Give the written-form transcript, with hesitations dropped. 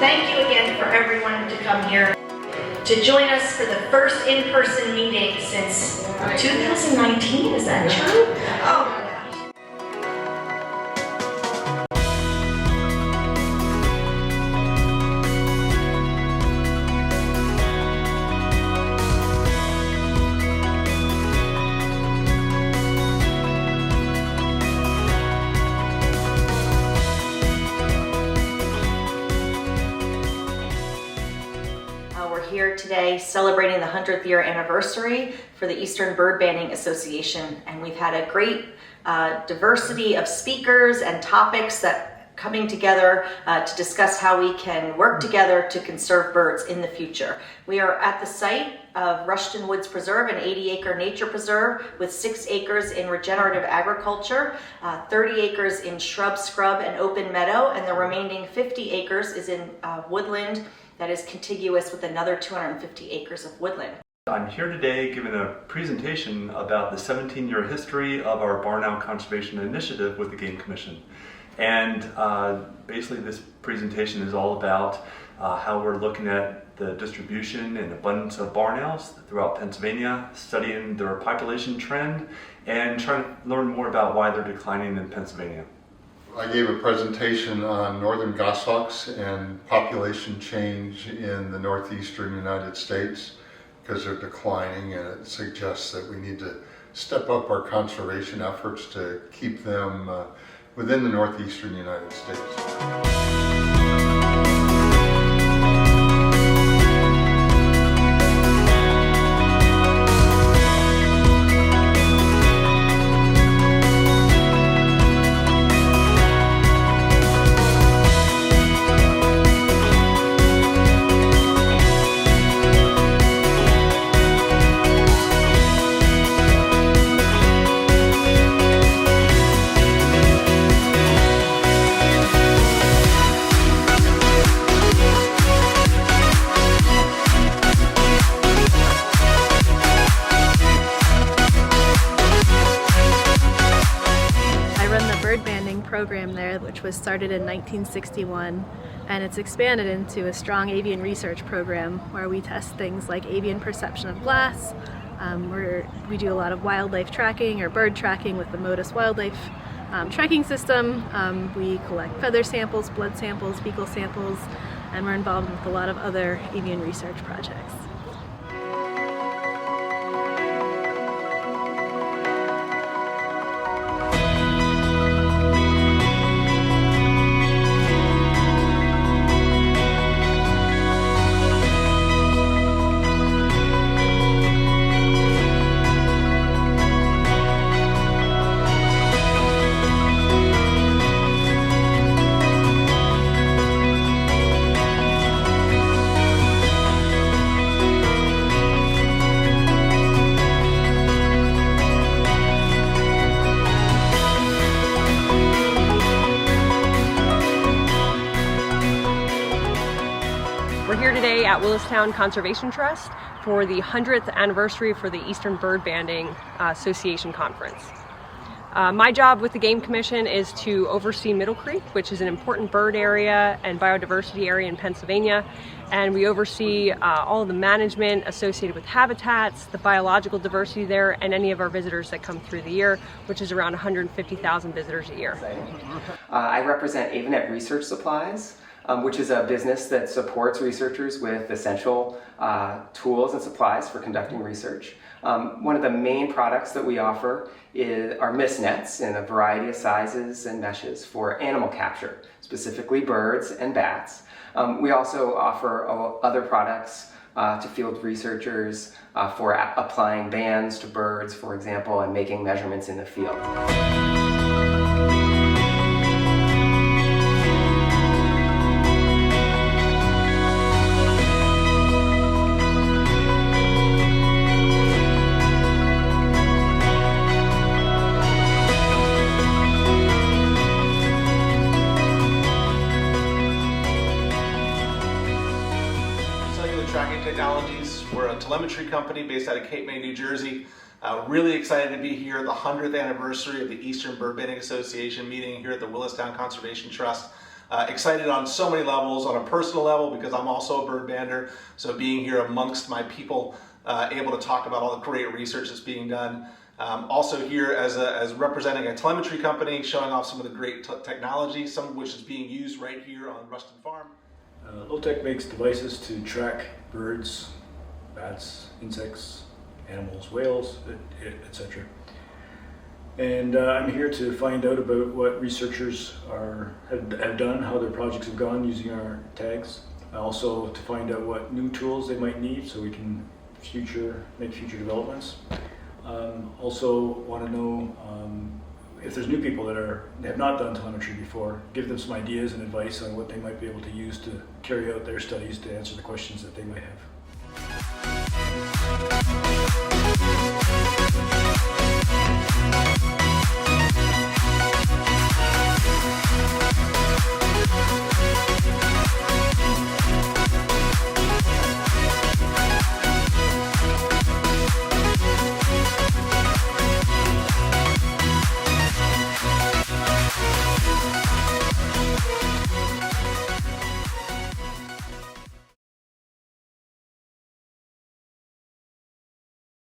thank you again for everyone to come here to join us for the first in-person meeting since 2019. Is that true? Oh my gosh. We're here today celebrating the 100th year anniversary for the Eastern Bird Banding Association, and we've had a great diversity of speakers and topics that coming together to discuss how we can work together to conserve birds in the future. We are at the site of Rushton Woods Preserve, an 80-acre nature preserve with 6 acres in regenerative agriculture, 30 acres in shrub, scrub, and open meadow, and the remaining 50 acres is in woodland that is contiguous with another 250 acres of woodland. I'm here today giving a presentation about the 17-year history of our Barn Owl Conservation Initiative with the Game Commission. And basically this presentation is all about how we're looking at the distribution and abundance of barn owls throughout Pennsylvania, studying their population trend, and trying to learn more about why they're declining in Pennsylvania. I gave a presentation on northern goshawks and population change in the northeastern United States because they're declining, and it suggests that we need to step up our conservation efforts to keep them within the northeastern United States. Program there, which was started in 1961, and it's expanded into a strong avian research program where we test things like avian perception of glass. We do a lot of wildlife tracking or bird tracking with the Modus wildlife tracking system. We collect feather samples, blood samples, fecal samples, and we're involved with a lot of other avian research projects. We're here today at Willistown Conservation Trust for the 100th anniversary for the Eastern Bird Banding Association Conference. My job with the Game Commission is to oversee Middle Creek, which is an important bird area and biodiversity area in Pennsylvania, and we oversee all of the management associated with habitats, the biological diversity there, and any of our visitors that come through the year, which is around 150,000 visitors a year. I represent Avanet Research Supplies, which is a business that supports researchers with essential tools and supplies for conducting research. One of the main products that we offer are mist nets in a variety of sizes and meshes for animal capture, specifically birds and bats. We also offer other products to field researchers for applying bands to birds, for example, and making measurements in the field. Technologies. We're a telemetry company based out of Cape May, New Jersey. Really excited to be here at the 100th anniversary of the Eastern Bird Banding Association meeting here at the Willistown Conservation Trust. Excited on so many levels, on a personal level because I'm also a bird bander, so being here amongst my people, able to talk about all the great research that's being done. Also here as representing a telemetry company, showing off some of the great technology, some of which is being used right here on Ruston Farm. Lowtech makes devices to track birds, bats, insects, animals, whales, etc. And I'm here to find out about what researchers have done, how their projects have gone using our tags. Also to find out what new tools they might need so we can make future developments. Also want to know if there's new people that have not done telemetry before, give them some ideas and advice on what they might be able to use to carry out their studies to answer the questions that they might have.